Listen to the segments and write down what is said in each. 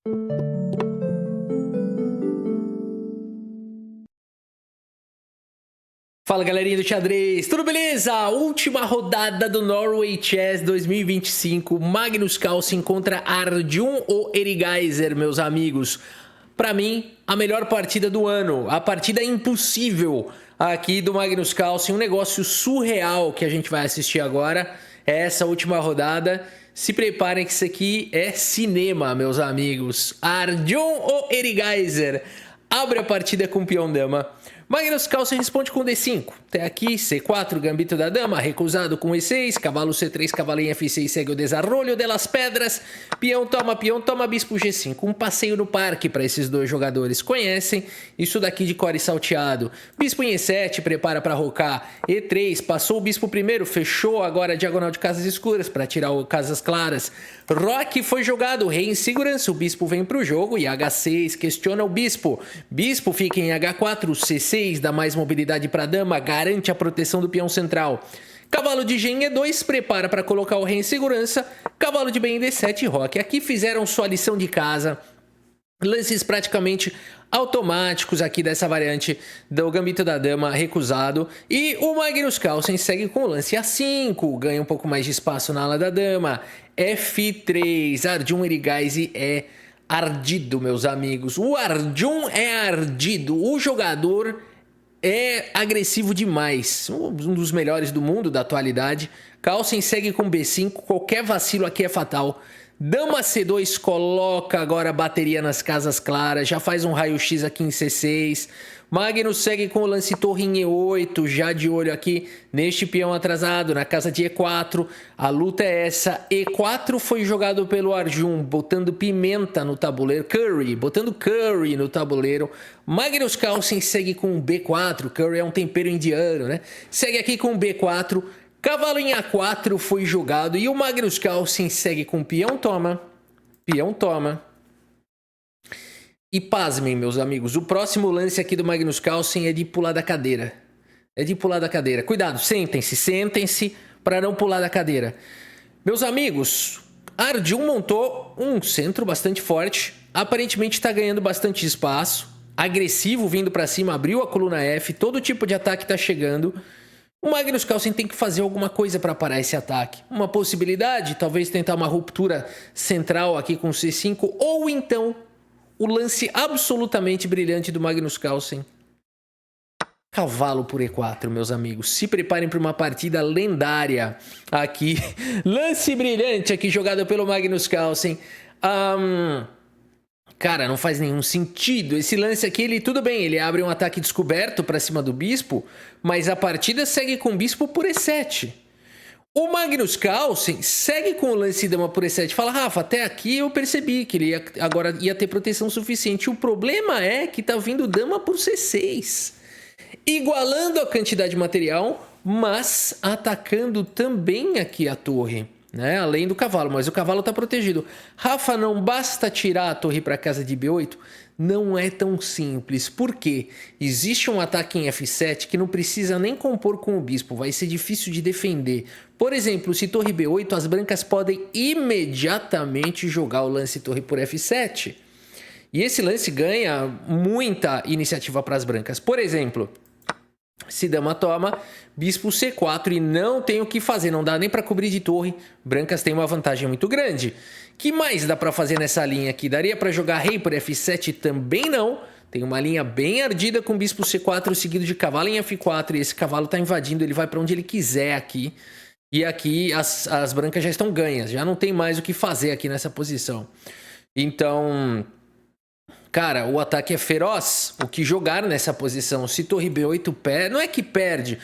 Fala galerinha do xadrez, tudo beleza? Última rodada do Norway Chess 2025, Magnus Carlsen contra Arjun ou Erigaisi, meus amigos. Pra mim, a melhor partida do ano, a partida impossível aqui do Magnus Carlsen, um negócio surreal que a gente vai assistir agora, é essa última rodada. Se preparem que isso aqui é cinema, meus amigos. Arjun ou Erigaisi? Abre a partida com peão dama. Magnus Carlsen responde com D5. Até aqui, C4, gambito da dama, recusado com E6, cavalo C3, cavalo em F6, segue o desarrollo delas pedras, peão toma, bispo G5. Um passeio no parque para esses dois jogadores. Conhecem isso daqui de core salteado. Bispo em E7, prepara para rocar. E3, passou o bispo primeiro, fechou agora a diagonal de casas escuras para tirar o casas claras. Roque foi jogado, rei em segurança, o bispo vem para o jogo e H6 questiona o bispo. Bispo fica em H4, C6, dá mais mobilidade para a dama, garante a proteção do peão central. Cavalo de G em E2, prepara para colocar o rei em segurança. Cavalo de B em D7, roque. Aqui fizeram sua lição de casa. Lances praticamente automáticos aqui dessa variante do gambito da dama recusado. E o Magnus Carlsen segue com o lance A5, ganha um pouco mais de espaço na ala da dama. F3, Arjun Erigaisi é ardido, meus amigos. O Arjun é ardido, o jogador é agressivo demais, um dos melhores do mundo da atualidade. Carlsen segue com B5, qualquer vacilo aqui é fatal. Dama C2 coloca agora a bateria nas casas claras, já faz um raio-x aqui em C6. Magnus segue com o lance torre em E8, já de olho aqui neste peão atrasado, na casa de E4. A luta é essa. E4 foi jogado pelo Arjun, botando pimenta no tabuleiro, botando curry no tabuleiro. Magnus Carlsen segue com B4, curry é um tempero indiano, né? Segue aqui com B4. Cavalo em A4 foi jogado e o Magnus Carlsen segue com peão toma. E pasmem, meus amigos, o próximo lance aqui do Magnus Carlsen é de pular da cadeira. Cuidado, sentem-se para não pular da cadeira. Meus amigos, Arjun montou um centro bastante forte, aparentemente está ganhando bastante espaço, agressivo vindo para cima, abriu a coluna F, todo tipo de ataque está chegando. O Magnus Carlsen tem que fazer alguma coisa para parar esse ataque. Uma possibilidade, talvez tentar uma ruptura central aqui com C5, ou então o lance absolutamente brilhante do Magnus Carlsen. Cavalo por E4, meus amigos. Se preparem para uma partida lendária aqui. Lance brilhante aqui jogado pelo Magnus Carlsen. Cara, não faz nenhum sentido. Esse lance aqui, tudo bem, ele abre um ataque descoberto para cima do bispo, mas a partida segue com o bispo por E7. O Magnus Carlsen segue com o lance dama por E7. Fala, Rafa, até aqui eu percebi que ele agora ia ter proteção suficiente. O problema é que tá vindo dama por C6. Igualando a quantidade de material, mas atacando também aqui a torre, né? Além do cavalo, mas o cavalo está protegido. Rafa, não basta tirar a torre para casa de B8? Não é tão simples. Por quê? Existe um ataque em F7 que não precisa nem compor com o bispo. Vai ser difícil de defender. Por exemplo, se torre B8, as brancas podem imediatamente jogar o lance torre por F7. E esse lance ganha muita iniciativa para as brancas. Por exemplo, se dama toma, bispo C4 e não tem o que fazer, não dá nem para cobrir de torre. Brancas têm uma vantagem muito grande. Que mais dá para fazer nessa linha aqui? Daria para jogar rei por F7? Também não. Tem uma linha bem ardida com bispo C4 seguido de cavalo em F4 e esse cavalo está invadindo, ele vai para onde ele quiser aqui. E aqui as brancas já estão ganhas, já não tem mais o que fazer aqui nessa posição. Então, cara, o ataque é feroz. O que jogar nessa posição? Se torre B8 perde, não é que perde.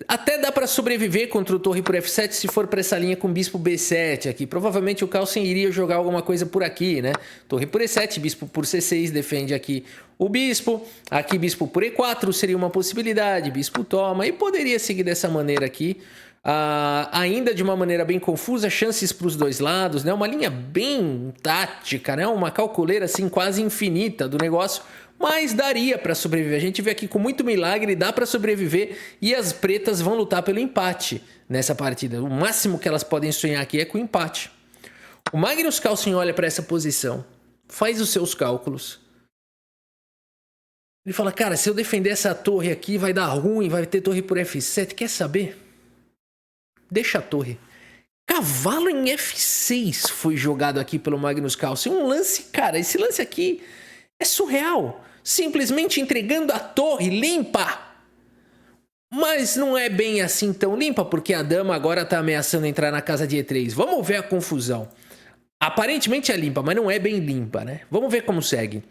Até dá para sobreviver contra o torre por F7 se for para essa linha com bispo B7 aqui. Provavelmente o Carlsen iria jogar alguma coisa por aqui, né? Torre por E7, bispo por C6, defende aqui o bispo. Aqui bispo por E4 seria uma possibilidade. Bispo toma e poderia seguir dessa maneira aqui. Ainda de uma maneira bem confusa, chances para os dois lados, né? Uma linha bem tática, né? Uma calculeira assim quase infinita do negócio, mas daria para sobreviver. A gente vê aqui com muito milagre, dá para sobreviver e as pretas vão lutar pelo empate nessa partida. O máximo que elas podem sonhar aqui é com o empate. O Magnus Carlsen olha para essa posição. faz os seus cálculos. Ele fala, cara, se eu defender essa torre aqui vai dar ruim, vai ter torre por F7. Quer saber? Deixa a torre. Cavalo em F6 foi jogado aqui pelo Magnus Carlsen. Um lance, cara, esse lance aqui é surreal. Simplesmente entregando a torre limpa. Mas não é bem assim tão limpa, porque a dama agora tá ameaçando entrar na casa de E3. Vamos ver a confusão. Aparentemente é limpa, mas não é bem limpa, né? Vamos ver como segue.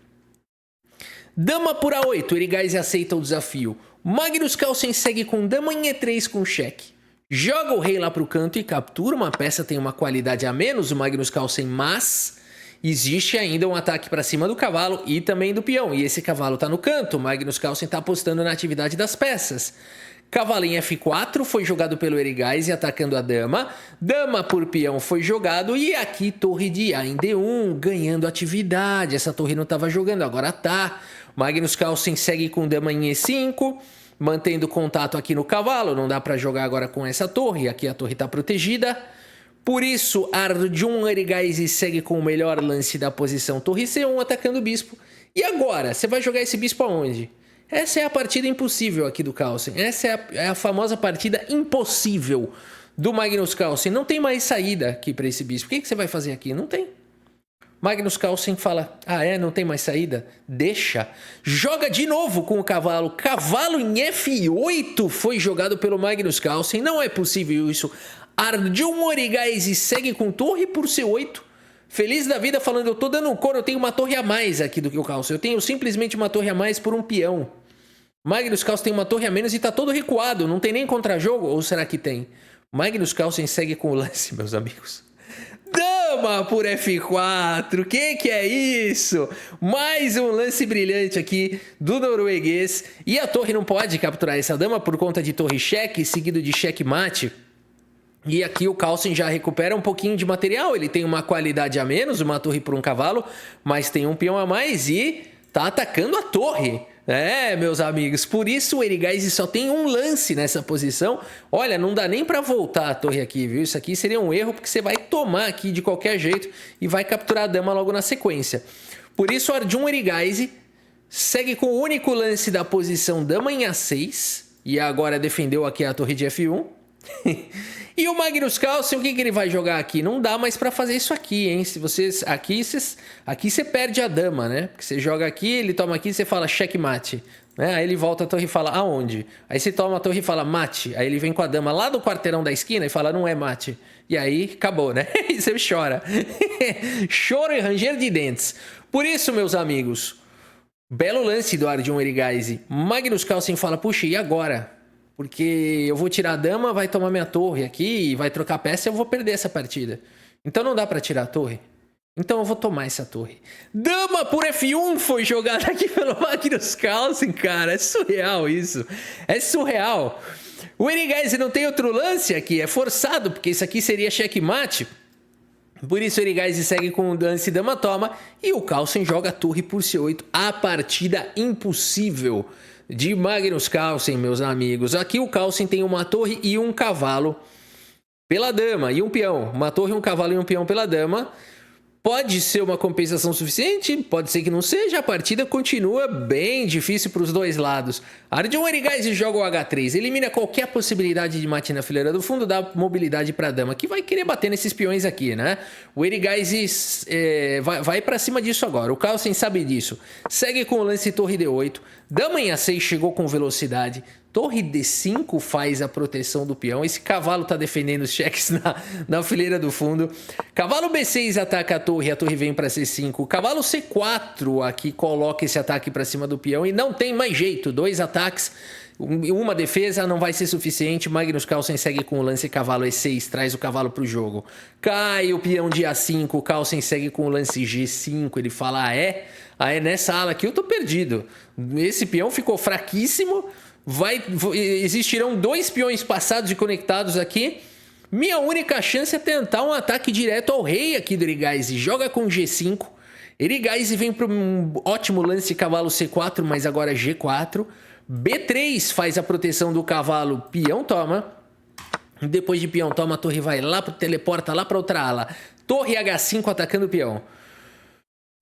Dama por A8, Erigaise aceita o desafio. Magnus Carlsen segue com dama em E3 com cheque. Joga o rei lá pro canto e captura. Uma peça tem uma qualidade a menos, o Magnus Carlsen, mas existe ainda um ataque para cima do cavalo e também do peão. E esse cavalo tá no canto, o Magnus Carlsen tá apostando na atividade das peças. Cavalo em F4 foi jogado pelo Erigaise atacando a dama. Dama por peão foi jogado e aqui torre de A em D1 ganhando atividade. Essa torre não estava jogando, agora tá. Magnus Carlsen segue com dama em E5, mantendo contato aqui no cavalo. Não dá para jogar agora com essa torre, aqui a torre está protegida. Por isso, Arjun Erigaise segue com o melhor lance da posição torre C1 atacando o bispo. E agora, você vai jogar esse bispo aonde? Essa é a partida impossível aqui do Carlsen. Essa é a famosa partida impossível do Magnus Carlsen. Não tem mais saída aqui para esse bispo. O que você vai fazer aqui? Não tem. Magnus Carlsen fala, não tem mais saída? Deixa. Joga de novo com o cavalo. Cavalo em F8 foi jogado pelo Magnus Carlsen. Não é possível isso. Arjun Erigaise segue com torre por C8. Feliz da vida falando, eu tô dando um couro, eu tenho uma torre a mais aqui do que o Carlsen. Eu tenho simplesmente uma torre a mais por um peão. Magnus Carlsen tem uma torre a menos e tá todo recuado. Não tem nem contra-jogo? Ou será que tem? Magnus Carlsen segue com o lance, meus amigos. Dama por F4. Que é isso? Mais um lance brilhante aqui do norueguês. E a torre não pode capturar essa dama por conta de torre cheque, seguido de cheque mate. E aqui o Carlsen já recupera um pouquinho de material. Ele tem uma qualidade a menos, uma torre por um cavalo, mas tem um peão a mais e tá atacando a torre. Meus amigos, por isso o Erigaise só tem um lance nessa posição. Olha, não dá nem para voltar a torre aqui, viu? Isso aqui seria um erro, porque você vai tomar aqui de qualquer jeito e vai capturar a dama logo na sequência. Por isso, Arjun Erigaise segue com o único lance da posição dama em A6 e agora defendeu aqui a torre de F1. E o Magnus Carlsen, o que ele vai jogar aqui? Não dá mais pra fazer isso aqui, hein? Se vocês aqui você perde a dama, né? Porque você joga aqui, ele toma aqui e você fala checkmate, né? Aí ele volta a torre e fala aonde? Aí você toma a torre e fala mate. Aí ele vem com a dama lá do quarteirão da esquina e fala não é mate. E aí acabou, né? E você chora. Choro e ranger de dentes. Por isso, meus amigos, belo lance do Arjun Erigaise. Magnus Carlsen fala, puxa, e agora? Porque eu vou tirar a dama, vai tomar minha torre aqui, vai trocar peça e eu vou perder essa partida. Então não dá pra tirar a torre. Então eu vou tomar essa torre. Dama por F1 foi jogada aqui pelo Magnus Carlsen, cara. É surreal isso. É surreal. O Erigaise não tem outro lance aqui, é forçado, porque isso aqui seria checkmate. Por isso o Erigaise segue com o lance dama toma e o Carlsen joga a torre por C8. A partida impossível de Magnus Carlsen, meus amigos. Aqui o Carlsen tem uma torre e um cavalo pela dama e um peão. Uma torre, um cavalo e um peão pela dama. Pode ser uma compensação suficiente, pode ser que não seja. A partida continua bem difícil para os dois lados. Arjun Erigaise joga o H3, elimina qualquer possibilidade de mate na fileira do fundo, dá mobilidade para a dama, que vai querer bater nesses peões aqui, né? O Erigaise vai para cima disso agora. O Carlsen sabe disso. Segue com o lance torre D8. Dama em A6 chegou com velocidade. Torre D5 faz a proteção do peão. Esse cavalo tá defendendo os cheques na fileira do fundo. Cavalo B6 ataca a torre vem para C5. Cavalo C4 aqui coloca esse ataque para cima do peão e não tem mais jeito. Dois ataques, uma defesa não vai ser suficiente. Magnus Carlsen segue com o lance cavalo E6, traz o cavalo pro jogo. Cai o peão de A5, Carlsen segue com o lance G5. Ele fala, nessa ala aqui eu tô perdido. Esse peão ficou fraquíssimo. Existirão dois peões passados e conectados aqui. Minha única chance é tentar um ataque direto ao rei aqui do Erigaise. Joga com G5. Erigaise vem para um ótimo lance cavalo C4, mas agora G4. B3 faz a proteção do cavalo. Peão toma. Depois de peão toma, a torre vai lá, teleporta lá para outra ala. Torre H5 atacando o peão.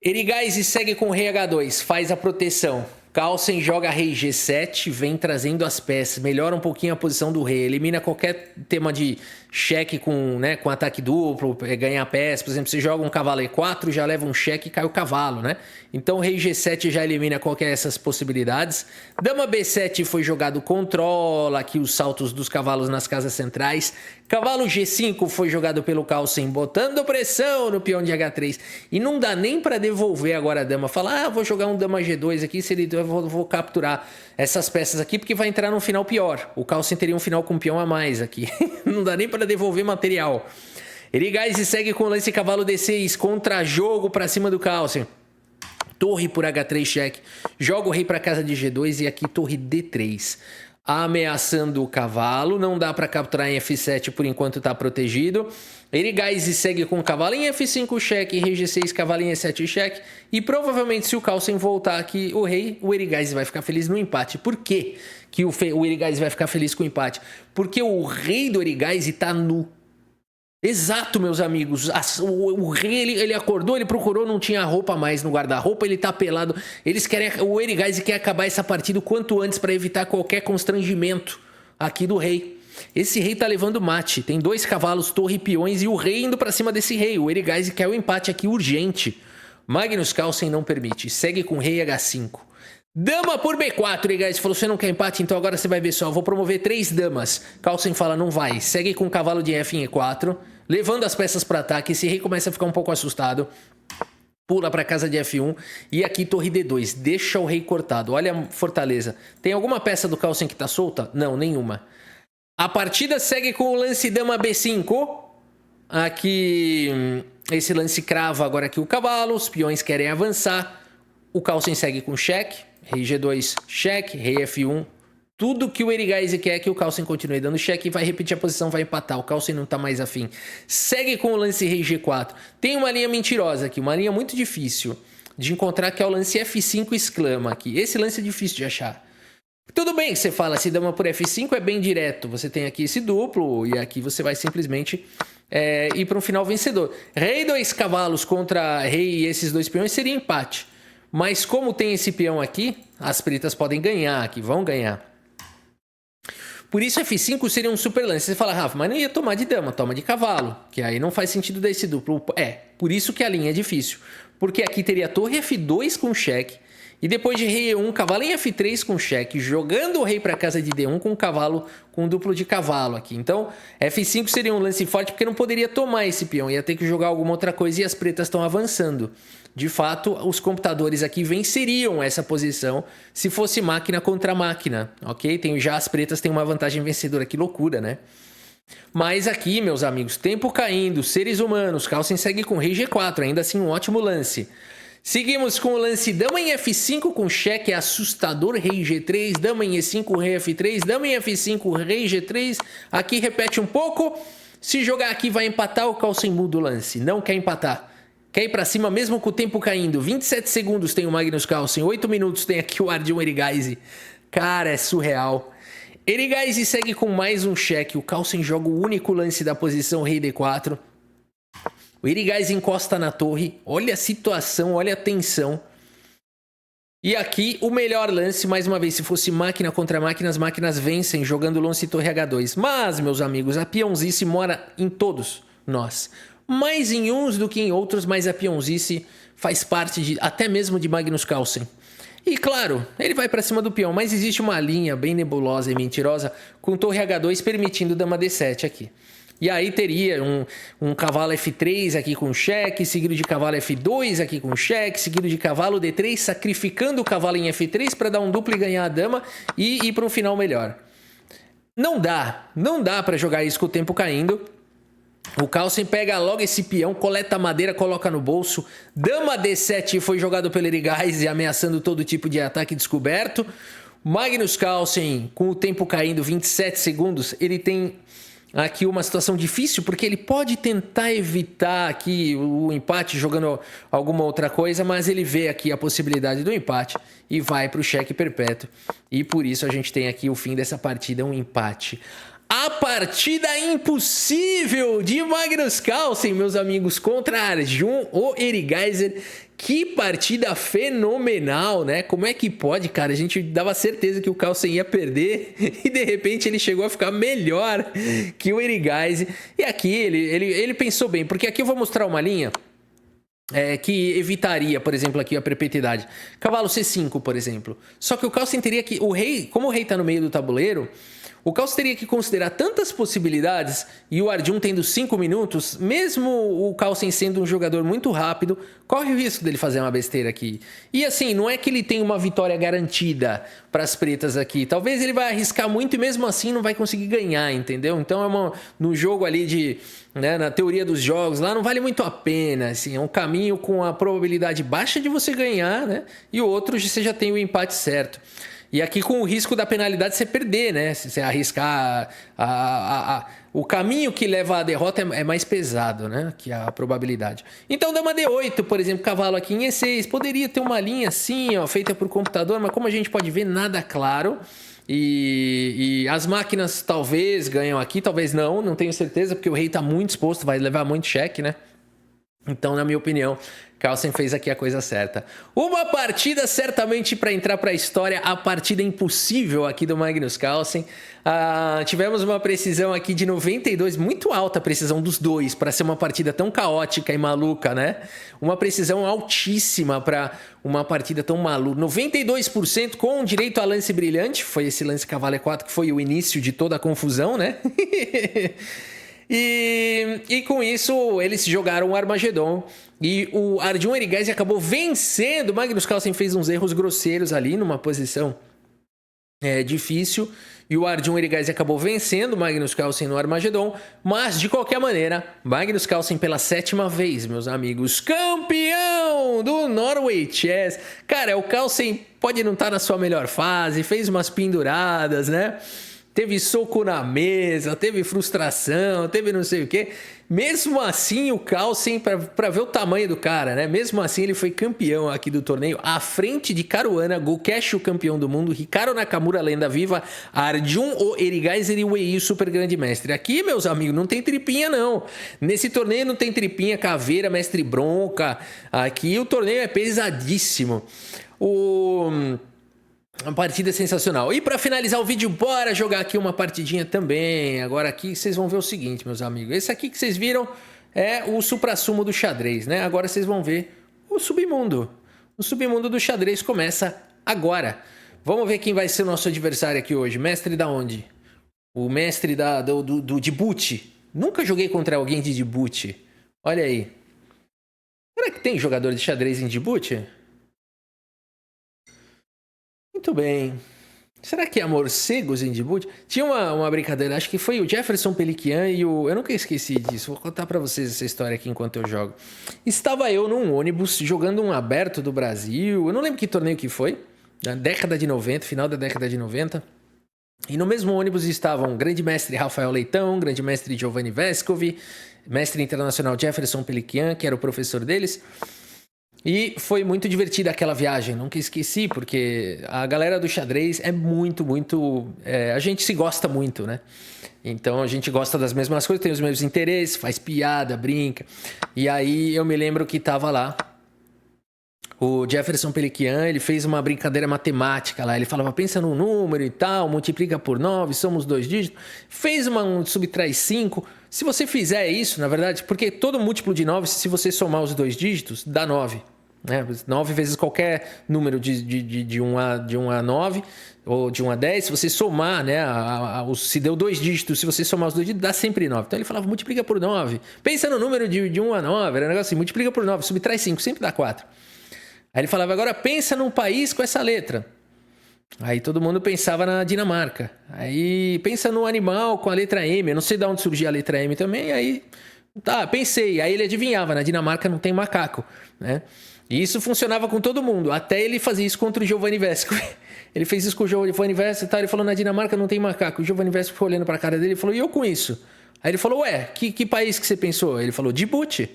Erigais segue com rei H2, faz a proteção. Carlsen joga rei G7, vem trazendo as peças, melhora um pouquinho a posição do rei, elimina qualquer tema de cheque com, né, com ataque duplo, ganhar peça. Por exemplo, você joga um cavalo E4, já leva um cheque e cai o cavalo, né? Então rei G7 já elimina qualquer dessas possibilidades. Dama B7 foi jogado controla, aqui os saltos dos cavalos nas casas centrais. Cavalo G5 foi jogado pelo Carlsen, botando pressão no peão de H3. E não dá nem para devolver agora a dama. Falar, vou jogar um dama G2 aqui, se ele vou capturar essas peças aqui, porque vai entrar num final pior. O Carlsen teria um final com um peão a mais aqui. Não dá nem para devolver material. Erigais segue com o lance cavalo D6, contra-jogo para cima do Carlsen. Torre por H3 cheque. Joga o rei para casa de G2 e aqui torre D3. Ameaçando o cavalo, não dá para capturar em F7 por enquanto está protegido. Erigais segue com o cavalo em F5 cheque, rei G6, cavalo em E7 cheque. E provavelmente se o Carlsen voltar aqui o rei, o Erigais vai ficar feliz no empate. Por quê que o Erigais vai ficar feliz com o empate? Porque o rei do Erigais está nu. Exato, meus amigos. O rei, ele acordou, ele procurou, não tinha roupa mais no guarda-roupa, ele tá pelado. O Erigais quer acabar essa partida o quanto antes para evitar qualquer constrangimento aqui do rei. Esse rei tá levando mate. Tem 2 cavalos, torre e peões e o rei indo para cima desse rei. O Erigais quer o empate aqui urgente. Magnus Carlsen não permite. Segue com rei H5. Dama por B4, Erigais falou, você não quer empate? Então agora você vai ver só, vou promover 3 damas. Carlsen fala, não vai. Segue com o cavalo de F em E4, levando as peças para ataque. Esse rei começa a ficar um pouco assustado. Pula para casa de F1 e aqui torre D2. Deixa o rei cortado. Olha a fortaleza. Tem alguma peça do Carlsen que tá solta? Não, nenhuma. A partida segue com o lance dama B5. Aqui, esse lance crava agora aqui o cavalo. Os peões querem avançar. O Carlsen segue com cheque. Rei G2, cheque. Rei F1. Tudo que o Erigais quer é que o Carlsen continue dando cheque e vai repetir a posição, vai empatar. O Carlsen não tá mais afim. Segue com o lance rei G4. Tem uma linha mentirosa aqui, uma linha muito difícil de encontrar, que é o lance F5 exclama aqui. Esse lance é difícil de achar. Tudo bem que você fala, se dama por F5 é bem direto. Você tem aqui esse duplo e aqui você vai simplesmente ir para um final vencedor. Rei 2 cavalos contra rei e esses 2 peões seria empate. Mas como tem esse peão aqui, as pretas podem ganhar aqui, vão ganhar. Por isso F5 seria um super lance. Você fala, Rafa, mas não ia tomar de dama, toma de cavalo. Que aí não faz sentido dar esse duplo. Por isso que a linha é difícil. Porque aqui teria torre F2 com cheque. E depois de rei E1, cavalo em F3 com cheque. Jogando o rei para casa de D1 com cavalo, com duplo de cavalo aqui. Então F5 seria um lance forte porque não poderia tomar esse peão. Ia ter que jogar alguma outra coisa e as pretas estão avançando. De fato, os computadores aqui venceriam essa posição se fosse máquina contra máquina, ok? Já as pretas têm uma vantagem vencedora, que loucura, né? Mas aqui, meus amigos, tempo caindo, seres humanos, Carlsen segue com rei G4, ainda assim um ótimo lance. Seguimos com o lance dama em F5 com cheque, assustador, rei G3, dama em E5, rei F3, dama em F5, rei G3, aqui repete um pouco, se jogar aqui vai empatar, o Carlsen muda o lance, não quer empatar. Quer ir pra cima mesmo com o tempo caindo. 27 segundos tem o Magnus Carlsen. 8 minutos tem aqui o Ardion Erigais. Cara, é surreal. Erigais segue com mais um cheque. O Carlsen joga o único lance da posição rei D4. O Erigais encosta na torre. Olha a situação, olha a tensão. E aqui o melhor lance, mais uma vez, se fosse máquina contra máquina, as máquinas vencem jogando lance torre H2. Mas, meus amigos, a peãozice mora em todos nós. Mais em uns do que em outros, mas a peãozice faz parte até mesmo de Magnus Carlsen. E claro, ele vai para cima do peão, mas existe uma linha bem nebulosa e mentirosa com torre H2 permitindo dama D7 aqui. E aí teria um cavalo F3 aqui com cheque, seguido de cavalo F2 aqui com cheque, seguido de cavalo D3, sacrificando o cavalo em F3 para dar um duplo e ganhar a dama e ir para um final melhor. Não dá para jogar isso com o tempo caindo. O Carlsen pega logo esse peão, coleta a madeira, coloca no bolso. Dama D7 foi jogado pelo Erigais e ameaçando todo tipo de ataque descoberto. Magnus Carlsen, com o tempo caindo, 27 segundos, ele tem aqui uma situação difícil, porque ele pode tentar evitar aqui o empate jogando alguma outra coisa, mas ele vê aqui a possibilidade do empate e vai para o cheque perpétuo. E por isso a gente tem aqui o fim dessa partida, um empate. A partida impossível de Magnus Carlsen, meus amigos, contra Arjun, o Erigais. Que partida fenomenal, né? Como é que pode, cara? A gente dava certeza que o Carlsen ia perder e de repente ele chegou a ficar melhor que o Erigaise. E aqui ele pensou bem, porque aqui eu vou mostrar uma linha que evitaria, por exemplo, aqui a perpetuidade. Cavalo C5, por exemplo. Só que o Carlsen teria que... O rei, como o rei tá no meio do tabuleiro... O Carlsen teria que considerar tantas possibilidades e o Arjun tendo 5 minutos, mesmo o Carlsen sendo um jogador muito rápido, corre o risco dele fazer uma besteira aqui. E assim, não é que ele tem uma vitória garantida para as pretas aqui. Talvez ele vai arriscar muito e mesmo assim não vai conseguir ganhar, entendeu? Então no jogo ali na teoria dos jogos, lá não vale muito a pena. Assim, é um caminho com a probabilidade baixa de você ganhar, né? E o outro você já tem o empate certo. E aqui com o risco da penalidade você perder, né? Se você arriscar... o caminho que leva à derrota é mais pesado, né? Que a probabilidade. Então, dama D8, por exemplo, cavalo aqui em E6. Poderia ter uma linha assim, ó, feita por computador, mas como a gente pode ver, nada claro. E as máquinas talvez ganham aqui, talvez não tenho certeza, porque o rei tá muito exposto, vai levar muito cheque, né? Então, na minha opinião, Carlsen fez aqui a coisa certa. Uma partida certamente para entrar para a história, a partida impossível aqui do Magnus Carlsen. Tivemos uma precisão aqui de 92, muito alta a precisão dos dois para ser uma partida tão caótica e maluca, né? Uma precisão altíssima para uma partida tão maluca. 92% com direito a lance brilhante, foi esse lance cavalo E4 que foi o início de toda a confusão, né? E com isso eles jogaram o Armagedon e o Arjun Erigaise acabou vencendo. Magnus Carlsen fez uns erros grosseiros ali numa posição difícil e o Arjun Erigaise acabou vencendo o Magnus Carlsen no Armagedon. Mas de qualquer maneira, Magnus Carlsen pela 7ª vez, meus amigos, campeão do Norway Chess. Cara, o Carlsen pode não estar na sua melhor fase, fez umas penduradas, né? Teve soco na mesa, teve frustração, teve não sei o quê. Mesmo assim, o Carlsen, para ver o tamanho do cara, né? Mesmo assim, ele foi campeão aqui do torneio, à frente de Caruana, Gukesh, o campeão do mundo, Hikaru Nakamura, lenda viva, Arjun, o Erigaise e o Wei, o super grande mestre. Aqui, meus amigos, não tem tripinha, não. Nesse torneio não tem tripinha, caveira, mestre bronca. Aqui o torneio é pesadíssimo. Uma partida sensacional. E para finalizar o vídeo, bora jogar aqui uma partidinha também. Agora aqui vocês vão ver o seguinte, meus amigos. Esse aqui que vocês viram é o suprassumo do xadrez, né? Agora vocês vão ver o submundo. O submundo do xadrez começa agora. Vamos ver quem vai ser o nosso adversário aqui hoje. Mestre da onde? O mestre do Djibouti. Nunca joguei contra alguém de Djibouti. Olha aí. Será que tem jogador de xadrez em Djibouti? Muito bem. Será que há morcegos em Djibouti? Tinha uma brincadeira, acho que foi o Jefferson Peliquian e o... Eu nunca esqueci disso, vou contar pra vocês essa história aqui enquanto eu jogo. Estava eu num ônibus jogando um aberto do Brasil, eu não lembro que torneio que foi, na década de 90, final da década de 90. E no mesmo ônibus estavam o grande mestre Rafael Leitão, grande mestre Giovanni Vescovi, mestre internacional Jefferson Peliquian, que era o professor deles. E foi muito divertida aquela viagem, nunca esqueci, porque a galera do xadrez é muito... a gente se gosta muito, né? Então a gente gosta das mesmas coisas, tem os mesmos interesses, faz piada, brinca. E aí eu me lembro que tava lá o Jefferson Peliquian, ele fez uma brincadeira matemática lá. Ele falava, pensa num número e tal, multiplica por 9, somos 2 dígitos. Fez subtrai 5. Se você fizer isso, na verdade, porque todo múltiplo de 9, se você somar os 2 dígitos, dá 9. Né? 9 vezes qualquer número de 1 a 9 ou de 1 a 10, se você somar, né, se deu 2 dígitos, se você somar os 2 dígitos, dá sempre 9. Então ele falava, multiplica por 9. Pensa no número de 1 a 9, era um negócio assim, multiplica por 9, subtrai 5, sempre dá 4. Aí ele falava, agora pensa num país com essa letra. Aí todo mundo pensava na Dinamarca. Aí pensa num animal com a letra M. Eu não sei de onde surgia a letra M também. Aí, tá, pensei. Aí ele adivinhava, na Dinamarca não tem macaco, né? E isso funcionava com todo mundo. Até ele fazia isso contra o Giovanni Vescovi. Ele fez isso com o Giovanni Vescovi e tal. Ele falou, na Dinamarca não tem macaco. O Giovanni Vescovi foi olhando pra cara dele e falou, e eu com isso? Aí ele falou, ué, que país que você pensou? Ele falou, Djibouti.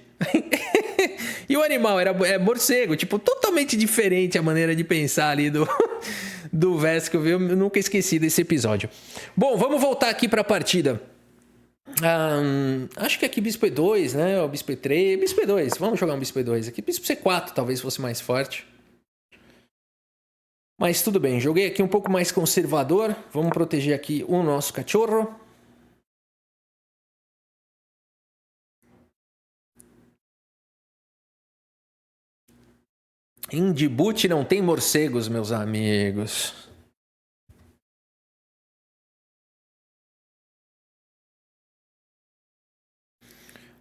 E o animal é morcego, tipo, totalmente diferente a maneira de pensar ali do Vescovi. Eu nunca esqueci desse episódio. Bom, vamos voltar aqui para a partida. Acho que aqui bispo E2, né? O bispo E3. Bispo E2. Vamos jogar um bispo E2 aqui. Bispo C4 talvez fosse mais forte. Mas tudo bem. Joguei aqui um pouco mais conservador. Vamos proteger aqui o nosso cachorro. Em Djibouti não tem morcegos, meus amigos.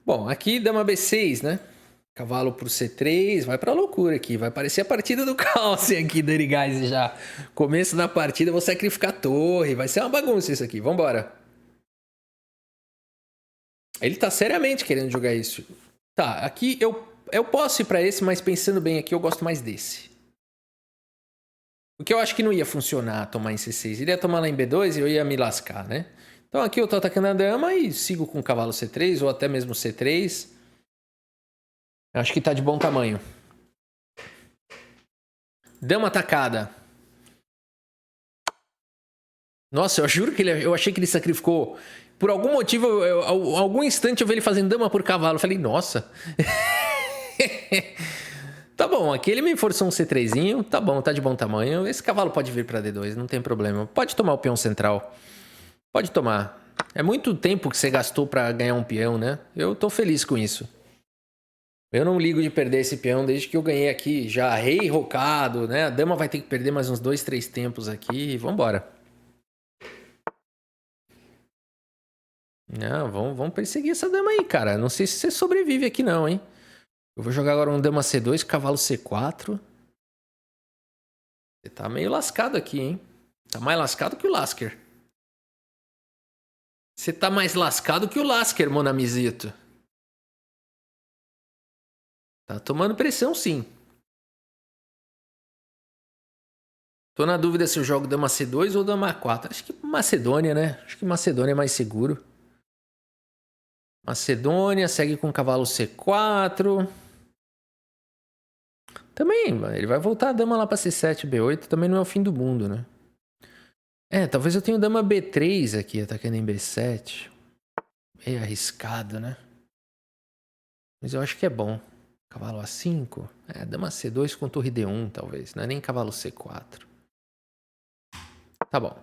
Bom, aqui dama B6, né? Cavalo por C3, vai pra loucura aqui. Vai parecer a partida do Carlsen aqui do Eriguys já. Começo da partida, eu vou sacrificar a torre. Vai ser uma bagunça isso aqui. Vambora. Ele tá seriamente querendo jogar isso. Tá, aqui eu posso ir pra esse, mas pensando bem aqui, eu gosto mais desse. Porque eu acho que não ia funcionar tomar em C6. Ele ia tomar lá em B2 e eu ia me lascar, né? Então aqui eu tô atacando a dama e sigo com o cavalo C3 ou até mesmo C3. Acho que tá de bom tamanho. Dama atacada. Nossa, eu juro que eu achei que ele sacrificou. Por algum motivo, algum instante eu vi ele fazendo dama por cavalo. Eu falei, nossa. Tá bom, aqui ele me forçou um C3zinho. Tá bom, tá de bom tamanho. Esse cavalo pode vir pra D2, não tem problema. Pode tomar o peão central. Pode tomar. É muito tempo que você gastou pra ganhar um peão, né? Eu tô feliz com isso. Eu não ligo de perder esse peão desde que eu ganhei aqui. Já rei rocado, né? A dama vai ter que perder mais uns 2, 3 tempos aqui. Vambora. Não, vamos perseguir essa dama aí, cara. Não sei se você sobrevive aqui não, hein? Eu vou jogar agora um dama C2, cavalo C4. Você tá meio lascado aqui, hein? Tá mais lascado que o Lasker. Você tá mais lascado que o Lasker, Monamizito. Tá tomando pressão, sim. Tô na dúvida se eu jogo dama C2 ou dama A4. Acho que Macedônia, né? Acho que Macedônia é mais seguro. Macedônia, segue com cavalo C4. Também, ele vai voltar a dama lá pra C7, B8. Também não é o fim do mundo, né? É, talvez eu tenha dama B3 aqui, atacando em B7. Meio arriscado, né? Mas eu acho que é bom. Cavalo A5? É, dama C2 com torre D1, talvez. Não é nem cavalo C4. Tá bom.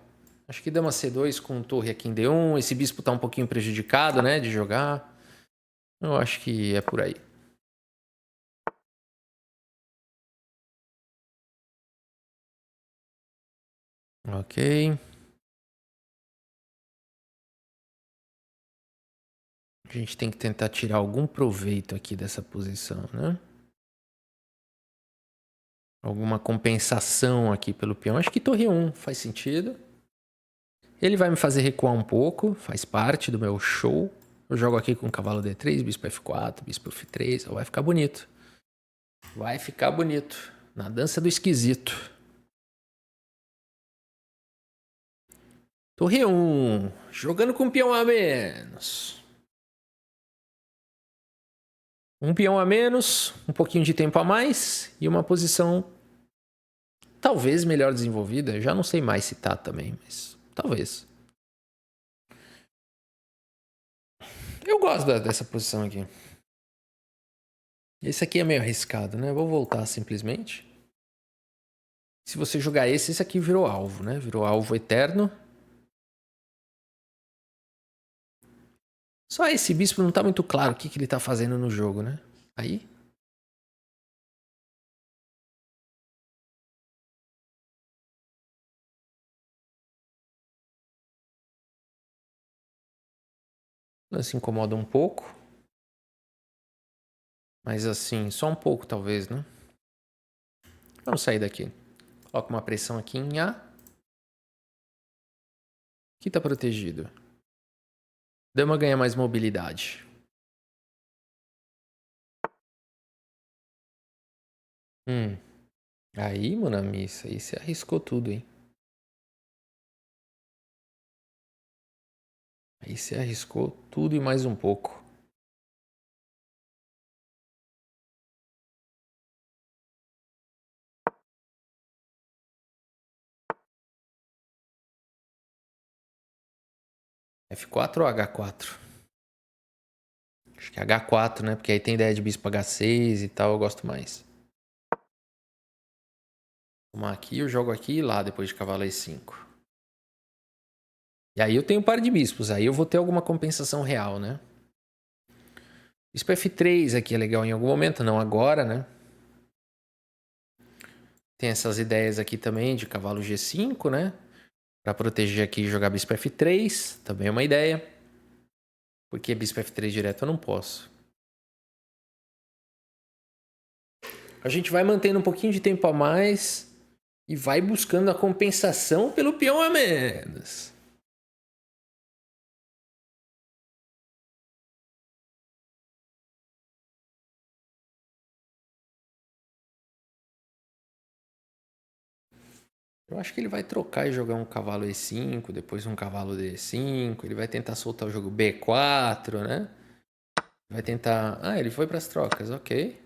Acho que dama C2 com torre aqui em D1. Esse bispo tá um pouquinho prejudicado, né? De jogar. Eu acho que é por aí. Ok. A gente tem que tentar tirar algum proveito aqui dessa posição, né? Alguma compensação aqui pelo peão. Acho que torre 1 faz sentido. Ele vai me fazer recuar um pouco. Faz parte do meu show. Eu jogo aqui com cavalo D3, bispo F4, bispo F3. Vai ficar bonito. Vai ficar bonito. Na dança do esquisito. Torre 1. Jogando com um peão a menos. Um peão a menos, um pouquinho de tempo a mais e uma posição talvez melhor desenvolvida. Já não sei mais se tá também, mas talvez. Eu gosto dessa posição aqui. Esse aqui é meio arriscado, né? Vou voltar simplesmente. Se você jogar esse aqui virou alvo, né? Virou alvo eterno. Só esse bispo não tá muito claro o que ele tá fazendo no jogo, né? Aí. Se incomoda um pouco. Mas assim, só um pouco talvez, né? Vamos sair daqui. Coloca uma pressão aqui em A. Aqui tá protegido. Dama ganha mais mobilidade. Aí, Monamissa, aí você arriscou tudo, hein? Aí você arriscou tudo e mais um pouco. F4 ou H4? Acho que é H4, né? Porque aí tem ideia de bispo H6 e tal, eu gosto mais. Tomar aqui, eu jogo aqui e lá depois de cavalo E5. E aí eu tenho um par de bispos, aí eu vou ter alguma compensação real, né? Bispo F3 aqui é legal em algum momento, não agora, né? Tem essas ideias aqui também de cavalo G5, né? Pra proteger aqui e jogar bispo F3, também é uma ideia. Porque bispo F3 direto eu não posso. A gente vai mantendo um pouquinho de tempo a mais e vai buscando a compensação pelo peão a menos. Eu acho que ele vai trocar e jogar um cavalo E5, depois um cavalo D5. Ele vai tentar soltar o jogo B4, né? Vai tentar... Ah, ele foi para as trocas, ok.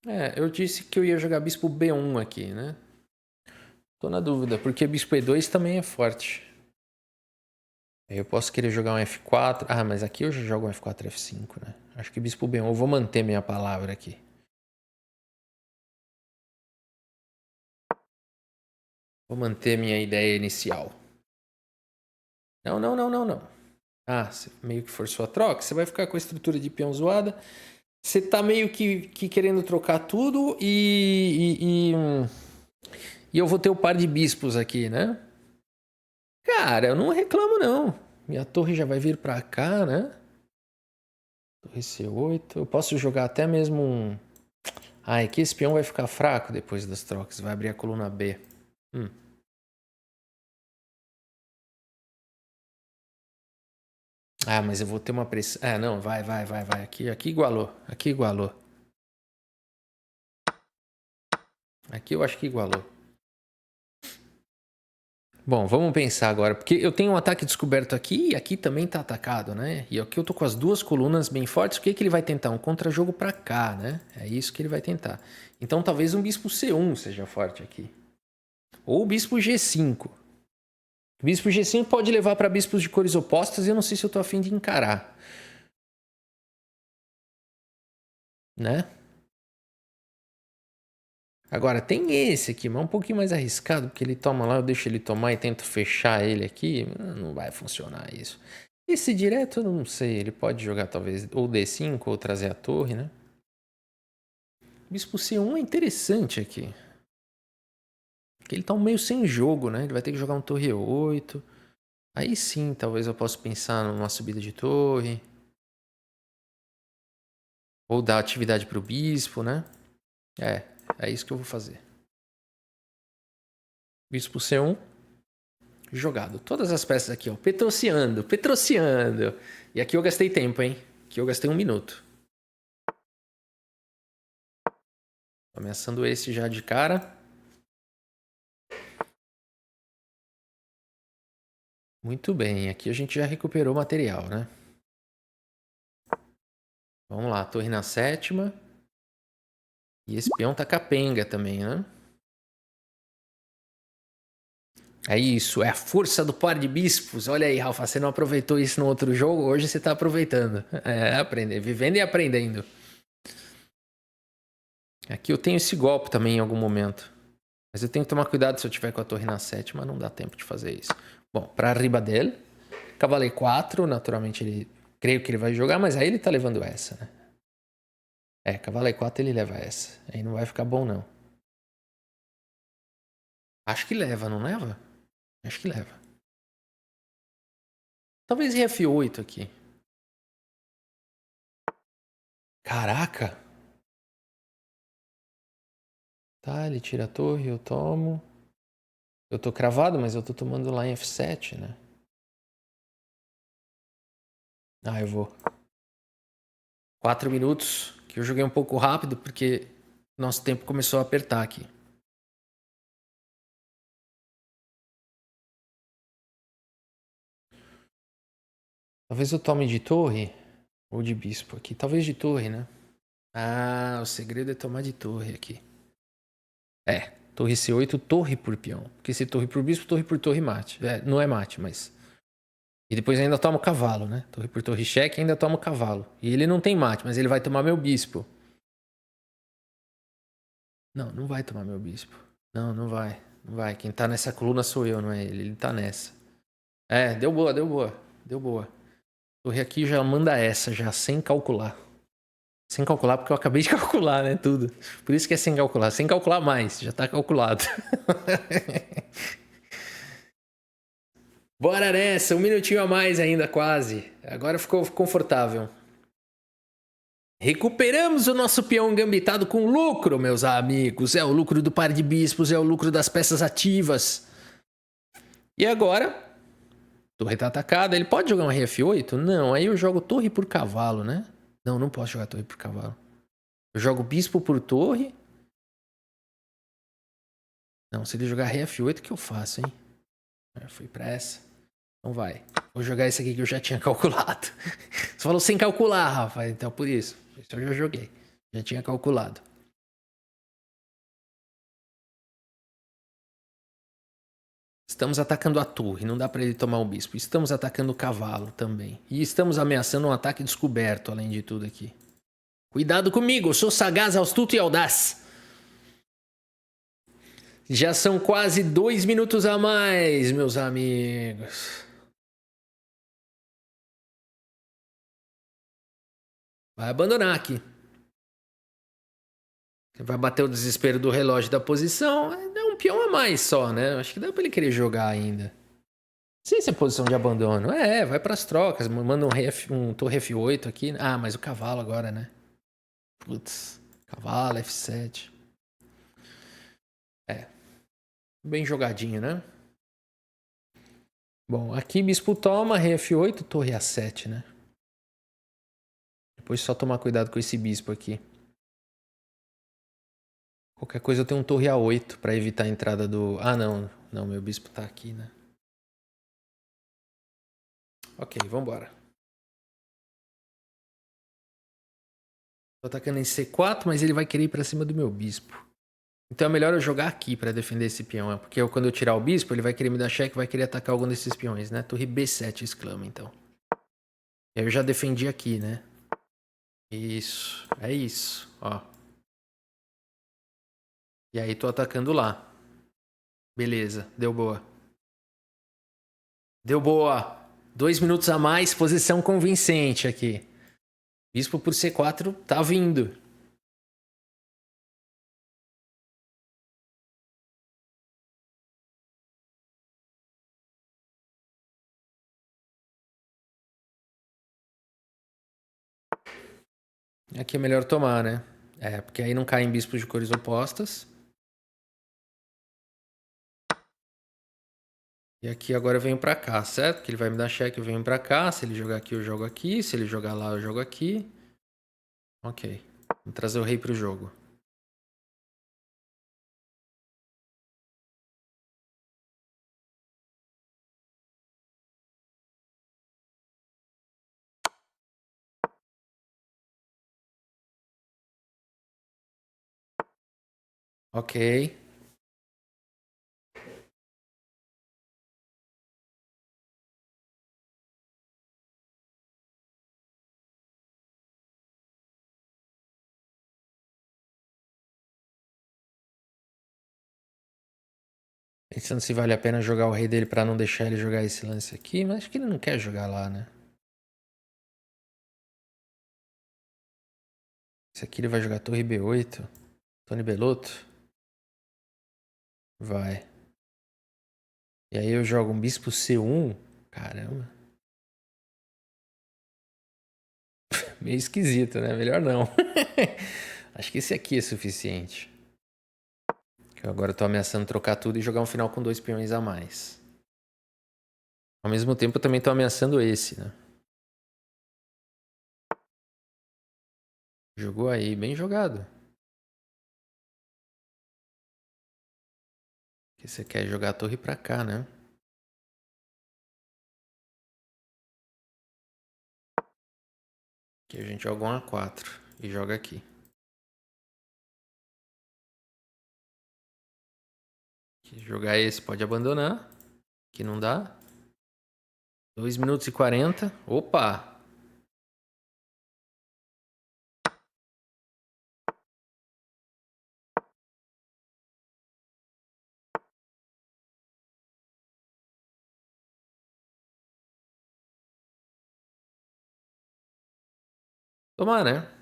É, eu disse que eu ia jogar bispo B1 aqui, né? Tô na dúvida, porque bispo E2 também é forte. Eu posso querer jogar um F4. Ah, mas aqui eu já jogo um F4, F5, né? Acho que bispo B1. Eu vou manter minha palavra aqui. Vou manter minha ideia inicial. Não, não, não, não, não. Ah, você meio que forçou a troca. Você vai ficar com a estrutura de peão zoada. Você tá meio que querendo trocar tudo e eu vou ter o par de bispos aqui, né? Cara, eu não reclamo, não. Minha torre já vai vir pra cá, né? Torre C8. Eu posso jogar até mesmo um... Ah, é que esse peão vai ficar fraco depois das trocas. Vai abrir a coluna B. Ah, mas eu vou ter uma pressão... Ah, não. Vai. Aqui igualou. Aqui igualou. Aqui eu acho que igualou. Bom, vamos pensar agora, porque eu tenho um ataque descoberto aqui e aqui também tá atacado, né? E aqui eu tô com as duas colunas bem fortes. O que ele vai tentar? Um contra-jogo pra cá, né? É isso que ele vai tentar. Então talvez um bispo C1 seja forte aqui. Ou o bispo G5. O bispo G5 pode levar para bispos de cores opostas e eu não sei se eu tô afim de encarar. Né? Agora, tem esse aqui, mas é um pouquinho mais arriscado, porque ele toma lá, eu deixo ele tomar e tento fechar ele aqui. Não vai funcionar isso. Esse direto, eu não sei, ele pode jogar talvez ou D5 ou trazer a torre, né? Bispo C1 é interessante aqui. Porque ele tá meio sem jogo, né? Ele vai ter que jogar um torre E8. Aí sim, talvez eu possa pensar numa subida de torre. Ou dar atividade pro bispo, né? É isso que eu vou fazer. Bispo C1. Jogado. Todas as peças aqui, ó. Petrociando. E aqui eu gastei tempo, hein? Aqui eu gastei 1 minuto. Ameaçando esse já de cara. Muito bem. Aqui a gente já recuperou o material, né? Vamos lá. Torre na 7ª. E esse peão tá capenga também, né? É isso. É a força do par de bispos. Olha aí, Rafa. Você não aproveitou isso no outro jogo. Hoje você tá aproveitando. É, aprender. Vivendo e aprendendo. Aqui eu tenho esse golpe também em algum momento. Mas eu tenho que tomar cuidado se eu tiver com a torre na 7ª, não dá tempo de fazer isso. Bom, para arriba dele, cavalo E4, naturalmente ele creio que ele vai jogar, mas aí ele tá levando essa, né? É, cavalo E4 ele leva essa. Aí não vai ficar bom não. Acho que leva, não leva? Acho que leva. Talvez em F8 aqui. Caraca! Tá, ele tira a torre, eu tomo. Eu tô cravado, mas eu tô tomando lá em F7, né? Ah, eu vou. 4 minutos, que eu joguei um pouco rápido, porque nosso tempo começou a apertar aqui. Talvez eu tome de torre ou de bispo aqui. Talvez de torre, né? Ah, o segredo é tomar de torre aqui. É, torre C8, torre por peão. Porque se torre por bispo, torre por torre mate. É, não é mate, mas... E depois ainda toma o cavalo, né? Torre por torre cheque, ainda toma o cavalo. E ele não tem mate, mas ele vai tomar meu bispo. Não, não vai tomar meu bispo. Não, não vai. Não vai. Quem tá nessa coluna sou eu, não é ele. Ele tá nessa. É, deu boa, deu boa. Deu boa. Torre aqui já manda essa, já sem calcular. Sem calcular, porque eu acabei de calcular, né? Tudo. Por isso que é sem calcular. Sem calcular mais, já tá calculado. Bora nessa, um minutinho a mais ainda, quase. Agora ficou confortável. Recuperamos o nosso peão gambitado com lucro, meus amigos. É o lucro do par de bispos, é o lucro das peças ativas. E agora, torre tá atacada. Ele pode jogar um RF8? Não, aí eu jogo torre por cavalo, né? Não, não posso jogar torre por cavalo. Eu jogo bispo por torre. Não, se ele jogar RF8, o que eu faço, hein? Fui pra essa. Então vai. Vou jogar esse aqui que eu já tinha calculado. Você falou sem calcular, Rafa. Então por isso. Isso eu já joguei. Já tinha calculado. Estamos atacando a torre. Não dá pra ele tomar o bispo. Estamos atacando o cavalo também. E estamos ameaçando um ataque descoberto, além de tudo aqui. Cuidado comigo. Eu sou sagaz, astuto e audaz. Já são quase 2 minutos a mais, meus amigos. Vai abandonar aqui. Vai bater o desespero do relógio da posição. É um peão a mais só, né? Acho que dá pra ele querer jogar ainda. Não sei se é posição de abandono. É, vai pras trocas. Manda um torre F8 aqui. Ah, mas o cavalo agora, né? Putz. Cavalo, F7. É. Bem jogadinho, né? Bom, aqui bispo toma, rei F8, torre A7, né? Depois só tomar cuidado com esse bispo aqui. Qualquer coisa eu tenho um torre A8 pra evitar a entrada do... Ah, não. Não, meu bispo tá aqui, né? Ok, vambora. Tô atacando em C4, mas ele vai querer ir pra cima do meu bispo. Então é melhor eu jogar aqui pra defender esse peão. Porque quando eu tirar o bispo, ele vai querer me dar cheque, vai querer atacar algum desses peões, né? Torre B7 exclama, então. E aí eu já defendi aqui, né? Isso. É isso. Ó. E aí tô atacando lá. Beleza. Deu boa. Deu boa. 2 minutos a mais. Posição convincente aqui. Bispo por C4 tá vindo. Aqui é melhor tomar, né? É, porque aí não caem bispos de cores opostas. E aqui agora eu venho pra cá, certo? Que ele vai me dar cheque, eu venho pra cá. Se ele jogar aqui, eu jogo aqui. Se ele jogar lá, eu jogo aqui. Ok. Vamos trazer o rei pro jogo. Ok. Pensando se vale a pena jogar o rei dele pra não deixar ele jogar esse lance aqui. Mas acho que ele não quer jogar lá, né? Esse aqui ele vai jogar torre B8. Tony Belotto. Vai. E aí eu jogo um bispo C1. Caramba. Meio esquisito, né? Melhor não. Acho que esse aqui é suficiente. Eu agora tô ameaçando trocar tudo e jogar um final com 2 peões a mais. Ao mesmo tempo eu também tô ameaçando esse, né? Jogou aí, bem jogado. Porque você quer jogar a torre pra cá, né? Aqui a gente joga um A4 e joga aqui. Aqui jogar esse pode abandonar. Aqui não dá. 2 minutos e 40. Opa! Tomar, né?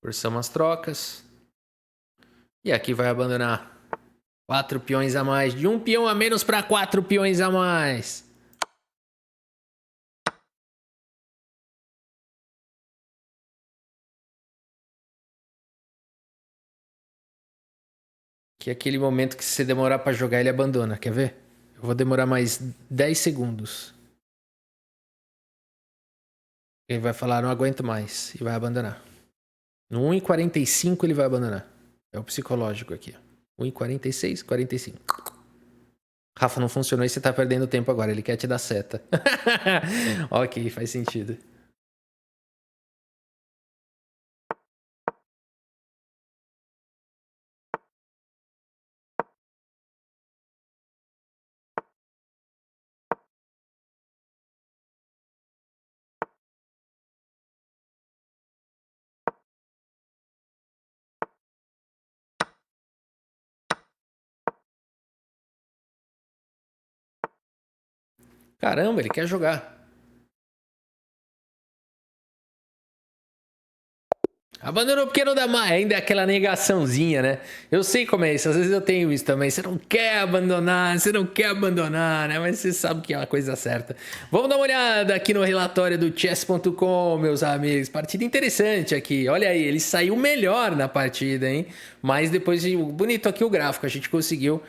Forçamos as trocas. E aqui vai abandonar 4 peões a mais. De 1 peão a menos para 4 peões a mais. Que é aquele momento que se você demorar para jogar, ele abandona. Quer ver? Eu vou demorar mais 10 segundos. Ele vai falar, não aguento mais. E vai abandonar. No 1:45 ele vai abandonar. É o psicológico aqui. 1:46, 45. Rafa, não funcionou e você tá perdendo tempo agora. Ele quer te dar seta. Ok, faz sentido. Caramba, ele quer jogar. Abandonou porque não dá mais. Ainda é aquela negaçãozinha, né? Eu sei como é isso. Às vezes eu tenho isso também. Você não quer abandonar, né? Mas você sabe que é uma coisa certa. Vamos dar uma olhada aqui no relatório do chess.com, meus amigos. Partida interessante aqui. Olha aí, ele saiu melhor na partida, hein? Mas depois, bonito aqui o gráfico. A gente conseguiu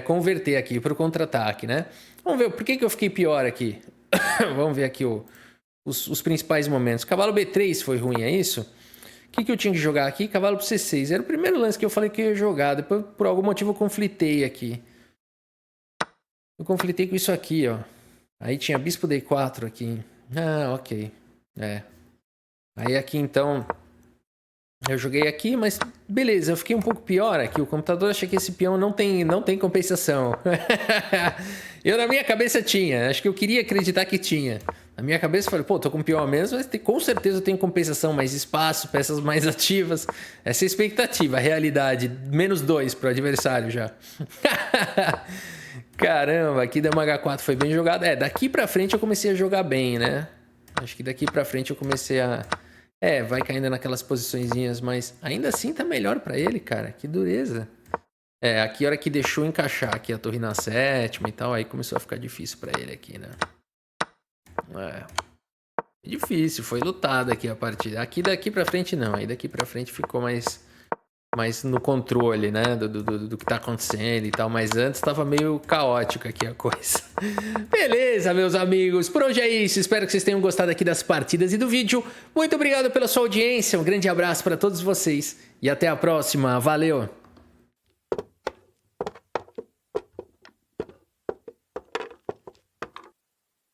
converter aqui para o contra-ataque, né? Vamos ver por que eu fiquei pior aqui. Vamos ver aqui os principais momentos. Cavalo B3 foi ruim, é isso? O que eu tinha que jogar aqui? Cavalo pro C6. Era o primeiro lance que eu falei que eu ia jogar. Depois, por algum motivo, eu conflitei aqui. Eu conflitei com isso aqui, ó. Aí tinha bispo D4 aqui. Ah, ok. Aí aqui, então... Eu joguei aqui, mas beleza. Eu fiquei um pouco pior aqui. O computador acha que esse peão não tem compensação. Eu, na minha cabeça, tinha. Acho que eu queria acreditar que tinha. Na minha cabeça, eu falei, pô, tô com peão a menos, mas com certeza eu tenho compensação, mais espaço, peças mais ativas. Essa é a expectativa, a realidade. -2 pro adversário já. Caramba, aqui dama H4 foi bem jogado. Daqui pra frente eu comecei a jogar bem, né? Acho que daqui pra frente eu comecei a... vai caindo naquelas posiçõezinhas, mas ainda assim tá melhor pra ele, cara. Que dureza. Aqui a hora que deixou encaixar aqui a torre na sétima e tal, aí começou a ficar difícil pra ele aqui, né? Difícil, foi lutada aqui a partida. Aqui daqui pra frente não, aí daqui pra frente ficou mais no controle, né, do que tá acontecendo e tal, mas antes tava meio caótico aqui a coisa. Beleza, meus amigos, por hoje é isso, espero que vocês tenham gostado aqui das partidas e do vídeo. Muito obrigado pela sua audiência, um grande abraço para todos vocês e até a próxima, valeu!